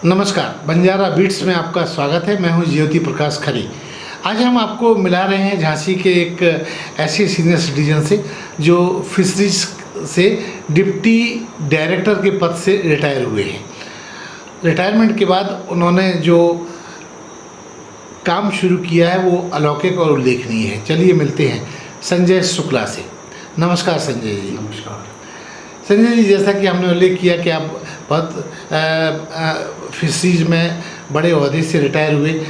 नमस्कार, बंजारा बीट्स में आपका स्वागत है। मैं हूं ज्योति प्रकाश खरी। आज हम आपको मिला रहे हैं झांसी के एक ऐसे सीनियर सिटीजन से जो फिशरीज से डिप्टी डायरेक्टर के पद से रिटायर हुए हैं। रिटायरमेंट के बाद उन्होंने जो काम शुरू किया है वो अलौकिक और उल्लेखनीय है। चलिए मिलते हैं संजय शुक्ला से। नमस्कार संजय जी। नमस्कार संजय जी, जैसा कि हमने उल्लेख किया कि आप बहुत फिशरीज में बड़े ओहदे से रिटायर हुए,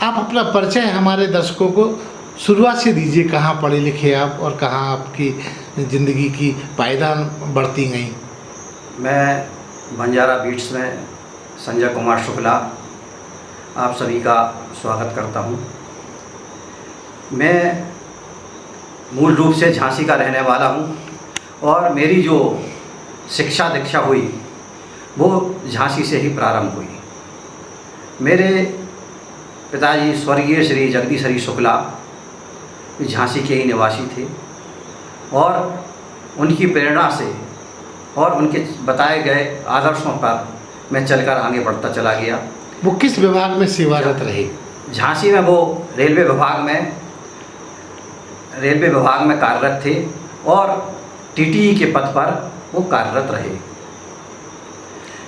आप अपना परिचय हमारे दर्शकों को शुरुआत से दीजिए। कहाँ पढ़े लिखे आप और कहाँ आपकी ज़िंदगी की पायदान बढ़ती गई? मैं बंजारा बीट्स में संजय कुमार शुक्ला आप सभी का स्वागत करता हूँ। मैं मूल रूप से झांसी का रहने वाला हूँ और मेरी जो शिक्षा दीक्षा हुई वो झांसी से ही प्रारंभ हुई। मेरे पिताजी स्वर्गीय श्री जगदीश हरी शुक्ला झांसी के ही निवासी थे और उनकी प्रेरणा से और उनके बताए गए आदर्शों पर मैं चलकर आगे बढ़ता चला गया। वो किस विभाग में सेवारत रहे? झांसी में वो रेलवे विभाग में कार्यरत थे और टीटीई के पद पर वो कार्यरत रहे।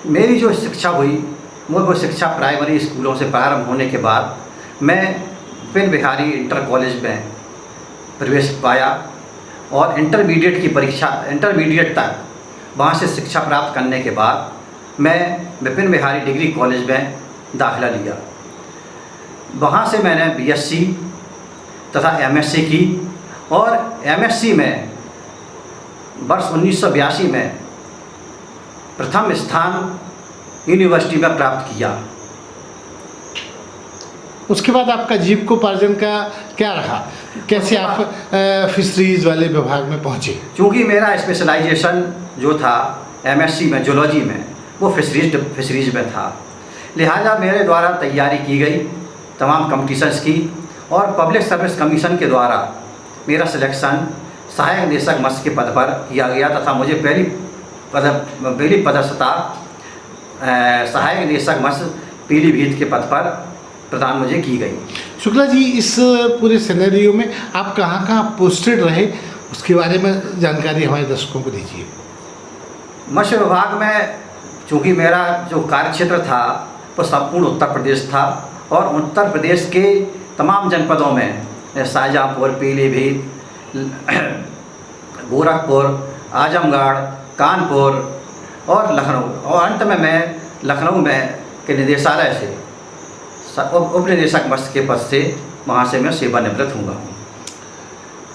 मेरी जो शिक्षा हुई वो शिक्षा प्राइमरी स्कूलों से प्रारंभ होने के बाद मैं विपिन बिहारी इंटर कॉलेज में प्रवेश पाया और इंटरमीडिएट तक वहाँ से शिक्षा प्राप्त करने के बाद मैं विपिन बिहारी डिग्री कॉलेज में दाखिला लिया। वहाँ से मैंने बीएससी तथा एमएससी की और एमएससी में वर्ष 1982 में प्रथम स्थान यूनिवर्सिटी में प्राप्त किया। उसके बाद आपका जीविकोपार्जन का क्या रहा? कैसे आप फिशरीज वाले विभाग में पहुँचे? चूँकि मेरा स्पेशलाइजेशन जो था एमएससी में जूलॉजी में वो फिशरीज में था, लिहाजा मेरे द्वारा तैयारी की गई तमाम कंपटीशंस की और पब्लिक सर्विस कमीशन के द्वारा मेरा सिलेक्शन सहायक निदेशक मत्स्य के पद पर किया गया तथा मुझे पहली पदस्थता सहायक निदेशक मत्स्य पीलीभीत के पद पर प्रदान मुझे की गई। शुक्ला जी, इस पूरे सिनेरियो में आप कहाँ कहाँ पोस्टेड रहे, उसके बारे में जानकारी हमारे दर्शकों को दीजिए। मत्स्य विभाग में चूँकि मेरा जो कार्यक्षेत्र था वो संपूर्ण उत्तर प्रदेश था और उत्तर प्रदेश के तमाम जनपदों में शाहजहाँपुर, पीलीभीत, गोरखपुर, आजमगढ़, कानपुर और लखनऊ और अंत में मैं लखनऊ में के निदेशालय से उप निदेशक मत्स्य के पद से वहाँ से मैं सेवानिवृत्त हुआ हूँ।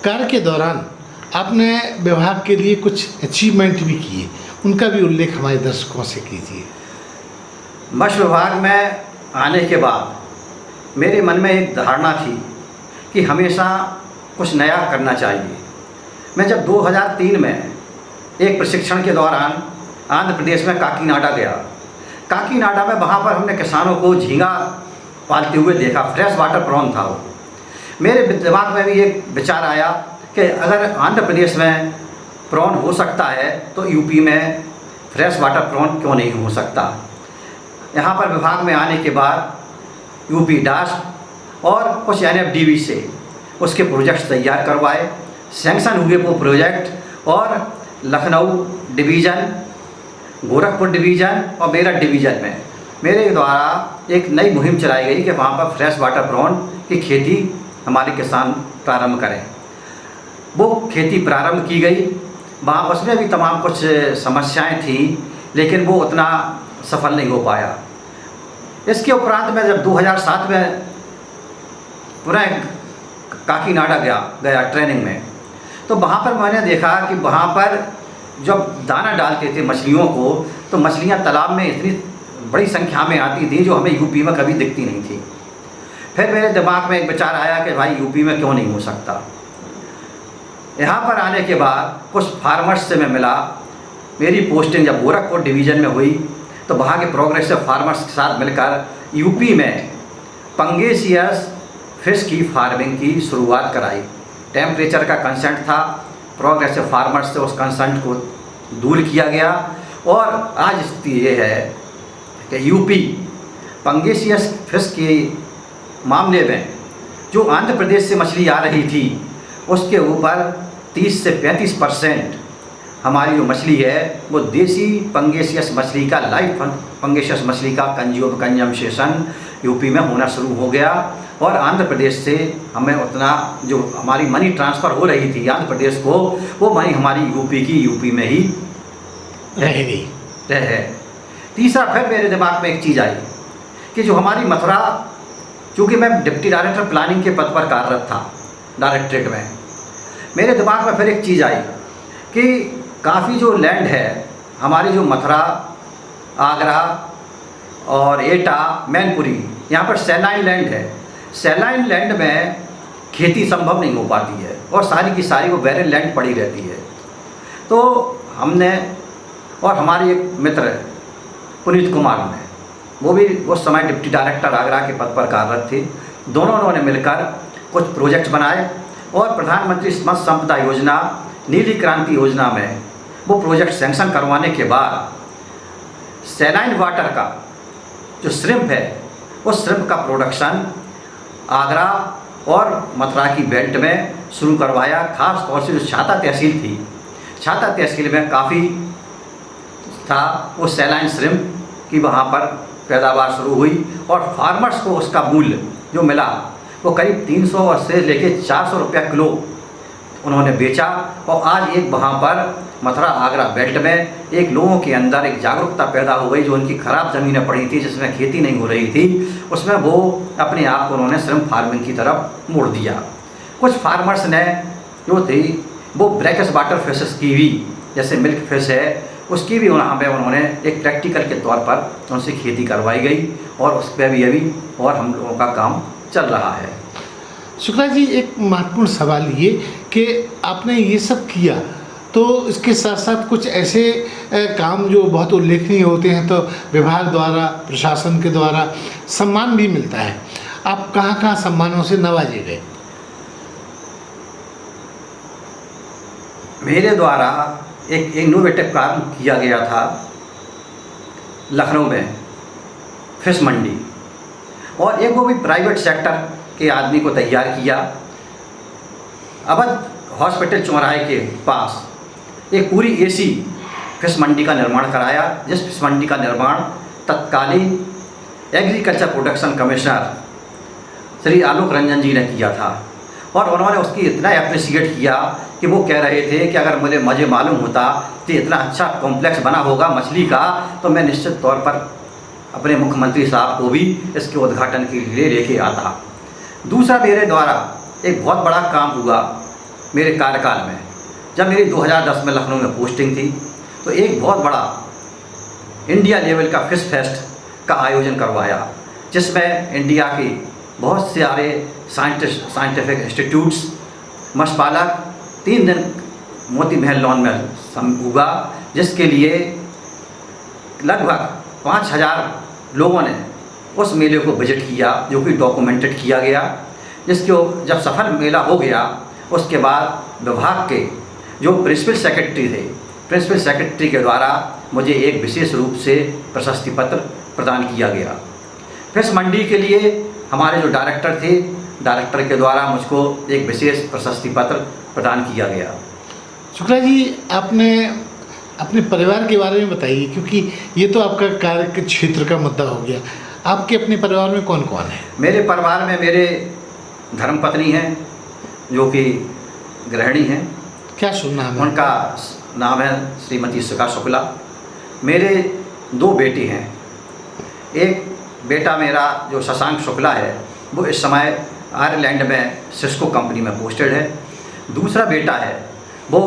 कार्य के दौरान आपने विभाग के लिए कुछ अचीवमेंट भी किए, उनका भी उल्लेख हमारे दर्शकों से कीजिए। मत्स्य विभाग में आने के बाद मेरे मन में एक धारणा थी कि हमेशा कुछ नया करना चाहिए। मैं जब 2003 में एक प्रशिक्षण के दौरान आंध्र प्रदेश में काकीनाडा गया। काकीनाडा में वहाँ पर हमने किसानों को झींगा पालते हुए देखा, फ्रेश वाटर प्रॉन था वो। मेरे दिमाग में भी एक विचार आया कि अगर आंध्र प्रदेश में प्रॉन हो सकता है तो यूपी में फ्रेश वाटर प्रॉन क्यों नहीं हो सकता। यहाँ पर विभाग में आने के बाद यूपी डास्ट और कुछ एनएफडीबी से उसके प्रोजेक्ट्स तैयार करवाए, सैंक्शन हुए वो प्रोजेक्ट और लखनऊ डिवीज़न, गोरखपुर डिवीज़न और मेरठ डिवीज़न में मेरे द्वारा एक नई मुहिम चलाई गई कि वहाँ पर फ्रेश वाटर प्रॉन की खेती हमारे किसान प्रारंभ करें। वो खेती प्रारंभ की गई। वहाँ उसमें भी तमाम कुछ समस्याएं थी लेकिन वो उतना सफल नहीं हो पाया। इसके उपरांत मैं जब 2007 में पुनः काकीनाडा गया ट्रेनिंग में, तो वहाँ पर मैंने देखा कि वहाँ पर जब दाना डालते थे मछलियों को तो मछलियाँ तालाब में इतनी बड़ी संख्या में आती थी जो हमें यूपी में कभी दिखती नहीं थी। फिर मेरे दिमाग में एक विचार आया कि भाई यूपी में क्यों नहीं हो सकता। यहाँ पर आने के बाद कुछ फार्मर्स से मैं मिला। मेरी पोस्टिंग जब गोरखपुर डिवीज़न में हुई तो वहाँ के प्रोग्रेसिव फार्मर्स के साथ मिलकर यूपी में पंगेसियस फिश की फार्मिंग की शुरुआत कराई। टेम्परेचर का कंसेंट था, प्रोग्रेसिव फार्मर्स से उस कंसेंट को दूर किया गया और आज स्थिति ये है कि यूपी पंगेसियस फिश के मामले में जो आंध्र प्रदेश से मछली आ रही थी उसके ऊपर 30 से 35% हमारी जो मछली है वो देसी पंगेसियस मछली का लाइव पंगेसियस मछली का कंजम्पशन यूपी में होना शुरू हो गया। और आंध्र प्रदेश से हमें उतना जो हमारी मनी ट्रांसफ़र हो रही थी आंध्र प्रदेश को, वो मनी हमारी यूपी में ही रह गई। है। तीसरा फिर मेरे दिमाग में एक चीज़ आई कि जो हमारी मथुरा, चूँकि मैं डिप्टी डायरेक्टर प्लानिंग के पद पर कार्यरत था डायरेक्टरेट में, मेरे दिमाग में फिर एक चीज़ आई कि काफ़ी जो लैंड है हमारी, जो मथुरा, आगरा और एटा, मैनपुरी, यहाँ पर सैलाइन लैंड है। सैलाइन लैंड में खेती संभव नहीं हो पाती है और सारी की सारी वो बैरन लैंड पड़ी रहती है। तो हमने, और हमारे एक मित्र पुनीत कुमार ने, वो भी उस समय डिप्टी डायरेक्टर आगरा के पद पर कार्यरत थे, दोनों ने मिलकर कुछ प्रोजेक्ट बनाए और प्रधानमंत्री मत्स्य संपदा योजना, नीली क्रांति योजना में वो प्रोजेक्ट सैंक्शन करवाने के बाद सैलाइन वाटर का जो श्रिम्प है उस श्रिम्प का प्रोडक्शन आगरा और मथुरा की बेल्ट में शुरू करवाया। खास तौर से जो छाता तहसील थी, छाता तहसील में काफ़ी था वो सैलाइन श्रिम्प की वहाँ पर पैदावार शुरू हुई और फार्मर्स को उसका मूल्य जो मिला वो करीब 300 से लेके 400 रुपया किलो उन्होंने बेचा। और आज एक वहाँ पर मथुरा आगरा बेल्ट में एक लोगों के अंदर एक जागरूकता पैदा हो गई, जो उनकी ख़राब ज़मीनें पड़ी थी जिसमें खेती नहीं हो रही थी, उसमें वो अपने आप को उन्होंने श्रिम्प फार्मिंग की तरफ मोड़ दिया। कुछ फार्मर्स ने जो थी वो ब्रैकिश वाटर फिशेस की भी, जैसे मिल्क फिश है, उसकी भी वहाँ पर उन्होंने एक प्रैक्टिकल के तौर पर उनसे खेती करवाई गई और उस पर भी अभी और हम लोगों का काम चल रहा है। शुक्ला जी, एक महत्वपूर्ण सवाल ये कि आपने ये सब किया तो इसके साथ साथ कुछ ऐसे काम जो बहुत उल्लेखनीय होते हैं तो विभाग द्वारा, प्रशासन के द्वारा सम्मान भी मिलता है। आप कहाँ सम्मानों से नवाजे गए? मेरे द्वारा एक इनोवेटिव काम किया गया था लखनऊ में फिश मंडी, और एक वो भी प्राइवेट सेक्टर के आदमी को तैयार किया। अवध हॉस्पिटल चौराहे के पास एक पूरी एसी फिश मंडी का निर्माण कराया, जिस फिश मंडी का निर्माण तत्कालीन agriculture production commissioner Shri Alok Ranjan जी ने किया था। और उन्होंने उसकी इतना अप्रिशिएट किया कि वो कह रहे थे कि अगर मुझे मालूम होता कि इतना अच्छा कॉम्प्लेक्स बना होगा मछली का, तो मैं निश्चित तौर पर अपने मुख्यमंत्री साहब को भी इसके उद्घाटन के लिए लेके आता। दूसरा, मेरे द्वारा एक बहुत बड़ा काम हुआ मेरे कार्यकाल में, जब मेरी 2010 में लखनऊ में पोस्टिंग थी, तो एक बहुत बड़ा इंडिया लेवल का फिश फेस्ट का आयोजन करवाया, जिसमें इंडिया के बहुत सारे साइंटिफिक इंस्टीट्यूट्स, मछपालक 3 दिन मोती महल लॉन में हुआ, जिसके लिए लगभग 5000 लोगों ने उस मेले को विजिट किया, जो कि डॉक्यूमेंटेड किया गया। जिसको जब सफल मेला हो गया उसके बाद विभाग के जो प्रिंसिपल सेक्रेटरी थे, प्रिंसिपल सेक्रेटरी के द्वारा मुझे एक विशेष रूप से प्रशस्ति पत्र प्रदान किया गया। फिश मंडी के लिए हमारे जो डायरेक्टर थे, डायरेक्टर के द्वारा मुझको एक विशेष प्रशस्ति पत्र प्रदान किया गया। शुक्ला जी, आपने अपने परिवार के बारे में बताइए, क्योंकि ये तो आपका कार्य के क्षेत्र का मुद्दा हो गया। आपके अपने परिवार में कौन कौन है? मेरे परिवार में मेरे धर्मपत्नी हैं जो कि गृहिणी हैं। क्या शुभ नाम है? उनका नाम है श्रीमती सुखा शुक्ला। मेरे 2 बेटे हैं। एक बेटा मेरा जो शशांक शुक्ला है वो इस समय आयरलैंड में सिस्को कंपनी में पोस्टेड है। दूसरा बेटा है वो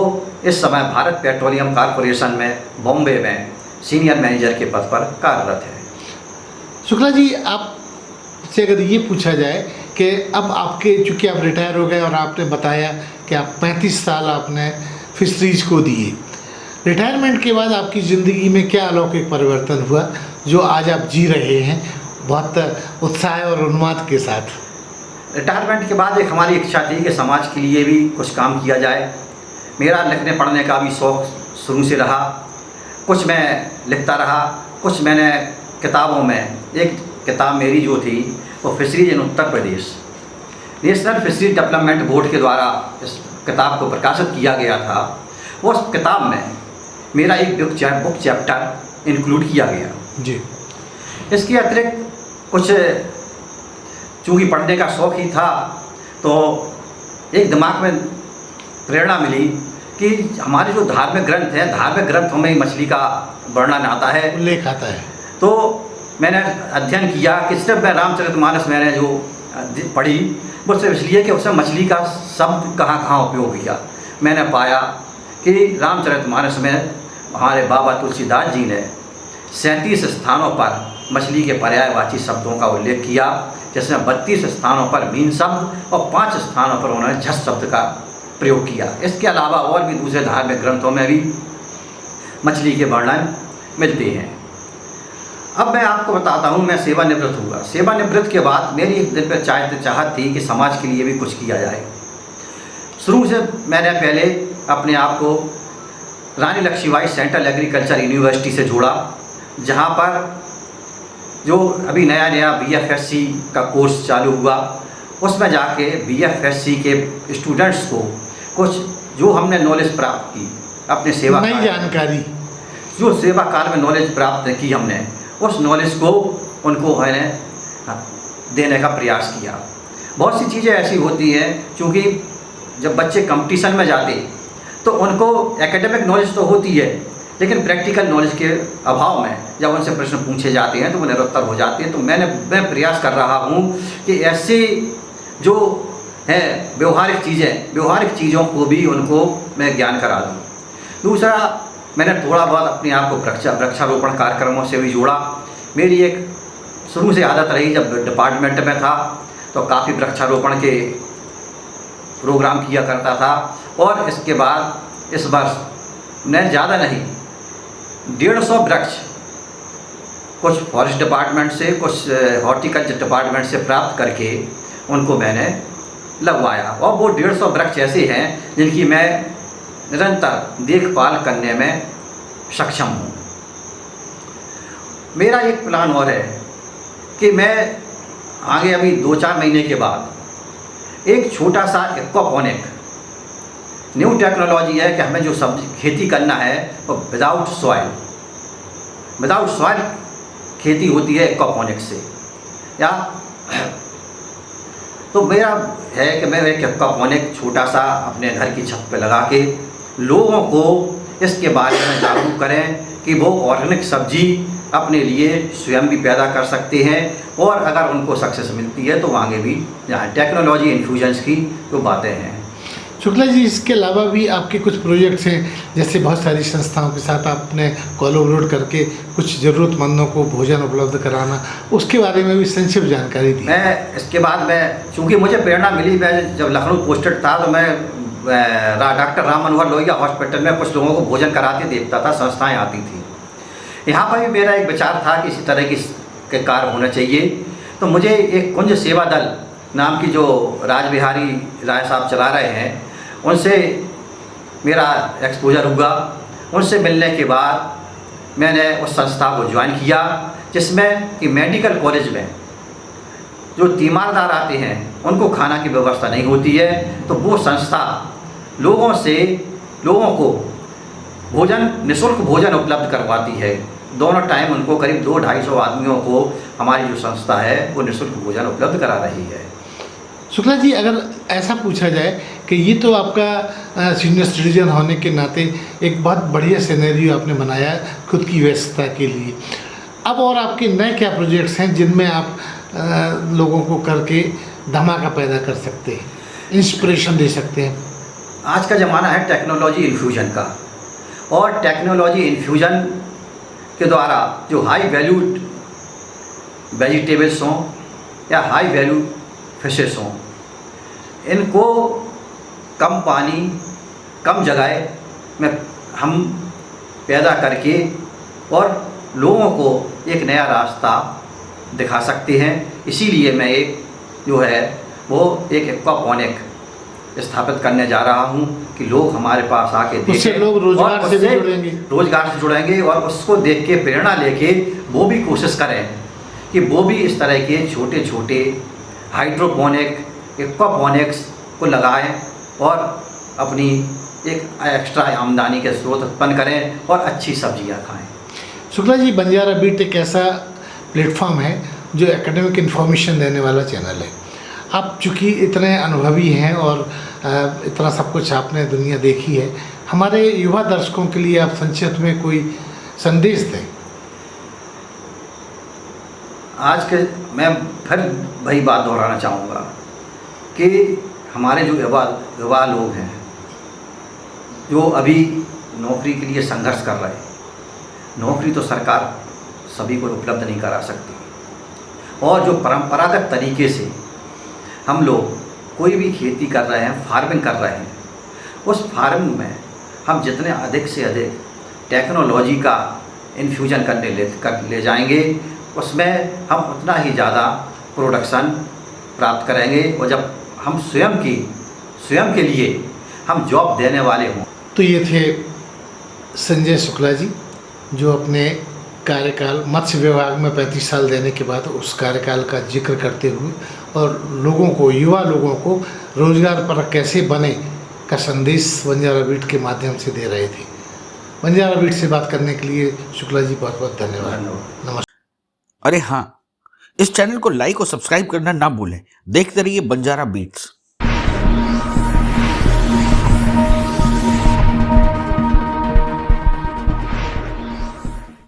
इस समय भारत पेट्रोलियम कॉरपोरेशन में बॉम्बे में सीनियर मैनेजर के पद पर कार्यरत है। शुक्ला जी, आपसे अगर ये पूछा जाए कि अब आपके, चूँकि आप रिटायर हो गए और आपने बताया कि आप 35 साल आपने फिशरीज को दिए, रिटायरमेंट के बाद आपकी ज़िंदगी में क्या अलौकिक परिवर्तन हुआ जो आज आप जी रहे हैं बहुत उत्साह और उन्माद के साथ? रिटायरमेंट के बाद एक हमारी इच्छा थी कि समाज के लिए भी कुछ काम किया जाए। मेरा लिखने पढ़ने का भी शौक़ शुरू से रहा। कुछ मैं लिखता रहा, कुछ मैंने किताबों में एक किताब मेरी जो थी वो फिशरीज इन Uttar Pradesh, national fisheries development board के द्वारा इस किताब को प्रकाशित किया गया था। उस किताब में मेरा एक बुक चैप्टर इंक्लूड किया गया जी। इसके अतिरिक्त कुछ चूँकि पढ़ने का शौक़ ही था तो एक दिमाग में प्रेरणा मिली कि हमारे जो धार्मिक ग्रंथ हैं, धार्मिक ग्रंथों में ही मछली का वर्णन आता है, उल्लेख आता है। तो मैंने अध्ययन किया कि सिर्फ मैं रामचरितमानस मैंने जो पढ़ी वो सिर्फ इसलिए कि उसमें मछली का शब्द कहाँ कहाँ उपयोग किया। मैंने पाया कि रामचरितमानस में हमारे बाबा तुलसीदास जी ने 37 स्थानों पर मछली के पर्यायवाची शब्दों का उल्लेख किया, जिसमें 32 स्थानों पर मीन शब्द और 5 स्थानों पर उन्होंने झस शब्द का प्रयोग किया। इसके अलावा और भी दूसरे धार्मिक ग्रंथों में भी मछली के वर्णन मिलते हैं। अब मैं आपको बताता हूँ, मैं सेवानिवृत्त हुआ। सेवानिवृत्त के बाद मेरी एक दिल पर चाहत थी कि समाज के लिए भी कुछ किया जाए। शुरू से मैंने पहले अपने आप को रानी लक्ष्मीबाई सेंट्रल एग्रीकल्चर यूनिवर्सिटी से जोड़ा, जहाँ पर जो अभी नया BFSC का कोर्स चालू हुआ, उसमें जाके BFSC के स्टूडेंट्स को कुछ जो हमने नॉलेज प्राप्त की अपने सेवा नई जानकारी, जो सेवा काल में नॉलेज प्राप्त की हमने, उस नॉलेज को उनको मैंने देने का प्रयास किया। बहुत सी चीज़ें ऐसी होती हैं, क्योंकि जब बच्चे कंपटीशन में जाते तो उनको एकेडमिक नॉलेज तो होती है, लेकिन प्रैक्टिकल नॉलेज के अभाव में जब उनसे प्रश्न पूछे जाते हैं तो वो निरुत्तर हो जाते हैं। तो मैं प्रयास कर रहा हूँ कि ऐसे जो है व्यवहारिक चीज़ों को भी उनको मैं ज्ञान करा दूँ। दूसरा, मैंने थोड़ा बहुत अपने आप को वृक्षारोपण कार्यक्रमों से भी जोड़ा। मेरी एक शुरू से आदत रही, जब डिपार्टमेंट में था तो काफ़ी वृक्षारोपण के प्रोग्राम किया करता था। और इसके बाद इस वर्ष मैं ज़्यादा नहीं 150 वृक्ष कुछ फॉरेस्ट डिपार्टमेंट से, कुछ हॉर्टिकल्चर डिपार्टमेंट से प्राप्त करके उनको मैंने लगवाया। और वो 150 वृक्ष ऐसे हैं जिनकी मैं निरंतर देखभाल करने में सक्षम हूँ। मेरा एक प्लान और है कि मैं आगे अभी 2-4 महीने के बाद एक छोटा सा एक्वापोनिक न्यू टेक्नोलॉजी है कि हमें जो सब्जी खेती करना है वो विदाउट सॉइल खेती होती है एक्वापोनिक से। या तो मेरा है कि मैं एक एक्वापोनिक छोटा सा अपने घर की छत पे लगा के लोगों को इसके बारे में जागरूक करें कि वो ऑर्गेनिक सब्जी अपने लिए स्वयं भी पैदा कर सकते हैं, और अगर उनको सक्सेस मिलती है तो आगे भी यहाँ टेक्नोलॉजी इन्फ्यूजन्स की जो बातें हैं। शुक्ला जी, इसके अलावा भी आपके कुछ प्रोजेक्ट्स हैं, जैसे बहुत सारी संस्थाओं के साथ आपने कोलैबोरेट करके कुछ ज़रूरतमंदों को भोजन उपलब्ध कराना, उसके बारे में भी संक्षिप्त जानकारी दी। मैं इसके बाद में, चूँकि मुझे प्रेरणा मिली, मैं जब लखनऊ पोस्टेड था तो मैं डॉक्टर राम मनोहर लोहिया हॉस्पिटल में कुछ लोगों को भोजन कराते देखता था, संस्थाएँ आती थी। यहाँ पर भी मेरा एक विचार था कि इसी तरह के कार्य होना चाहिए। तो मुझे एक कुंज सेवा दल नाम की जो राजबिहारी राय साहब चला रहे हैं, उनसे मेरा एक्सपोजर हुआ। उनसे मिलने के बाद मैंने उस संस्था को ज्वाइन किया, जिसमें कि मेडिकल कॉलेज में जो तीमारदार आते हैं उनको खाना की व्यवस्था नहीं होती है, तो वो संस्था लोगों को निःशुल्क भोजन उपलब्ध करवाती है। दोनों टाइम उनको करीब 200-250 आदमियों को हमारी जो संस्था है वो निःशुल्क भोजन उपलब्ध करा रही है। शुक्ला जी, अगर ऐसा पूछा जाए कि ये तो आपका सीनियर सिटीजन होने के नाते एक बहुत बढ़िया सिनेरियो आपने बनाया खुद की व्यस्तता के लिए, अब और आपके नए क्या प्रोजेक्ट्स हैं जिनमें आप लोगों को करके धमाका पैदा कर सकते हैं, इंस्पिरेशन दे सकते हैं? आज का ज़माना है टेक्नोलॉजी इन्फ्यूजन का, और टेक्नोलॉजी इन्फ्यूजन के द्वारा जो हाई वैल्यूड वेजिटेबल्स हों या हाई वैल्यू फिशेस हों, इनको कम पानी कम जगह में हम पैदा करके और लोगों को एक नया रास्ता दिखा सकते हैं। इसीलिए मैं एक जो है वो एक एक्वापोनिक स्थापित करने जा रहा हूं कि लोग हमारे पास आके उससे देखें लोग रोजगार और से भी उससे जुड़ेंगे। रोजगार से जुड़ेंगे और उसको देख के प्रेरणा लेके वो भी कोशिश करें कि वो भी इस तरह के छोटे छोटे हाइड्रोपोनिक एक्वापोनिक्स को लगाएं और अपनी एक एक्स्ट्रा आमदनी के स्रोत उत्पन्न करें और अच्छी सब्जियां खाएं। शुक्ला जी, बंजारा बीट एक ऐसा प्लेटफॉर्म है जो एकेडमिक इन्फॉर्मेशन देने वाला चैनल है। आप चूँकि इतने अनुभवी हैं और इतना सब कुछ आपने दुनिया देखी है, हमारे युवा दर्शकों के लिए आप संक्षिप्त में कोई संदेश दें। आज के मैं फिर वही बात दोहराना चाहूँगा कि हमारे जो युवा लोग हैं जो अभी नौकरी के लिए संघर्ष कर रहे हैं, नौकरी तो सरकार सभी को उपलब्ध नहीं करा सकती और जो परंपरागत तरीके से हम लोग कोई भी खेती कर रहे हैं, फार्मिंग कर रहे हैं, उस फार्मिंग में हम जितने अधिक से अधिक टेक्नोलॉजी का इन्फ्यूजन कर ले जाएंगे, उसमें हम उतना ही ज़्यादा प्रोडक्शन प्राप्त करेंगे और जब हम स्वयं के लिए हम जॉब देने वाले हों। तो ये थे संजय शुक्ला जी, जो अपने कार्यकाल मत्स्य विभाग में 35 साल देने के बाद उस कार्यकाल का जिक्र करते हुए और लोगों को, युवा लोगों को रोजगार पर कैसे बने का संदेश बंजारा बीट के माध्यम से दे रहे थे। बंजारा बीट से बात करने के लिए शुक्ला जी बहुत बहुत धन्यवाद। नमस्कार। अरे हाँ, इस चैनल को लाइक और सब्सक्राइब करना ना भूलें। देखते रहिए बंजारा बीट्स।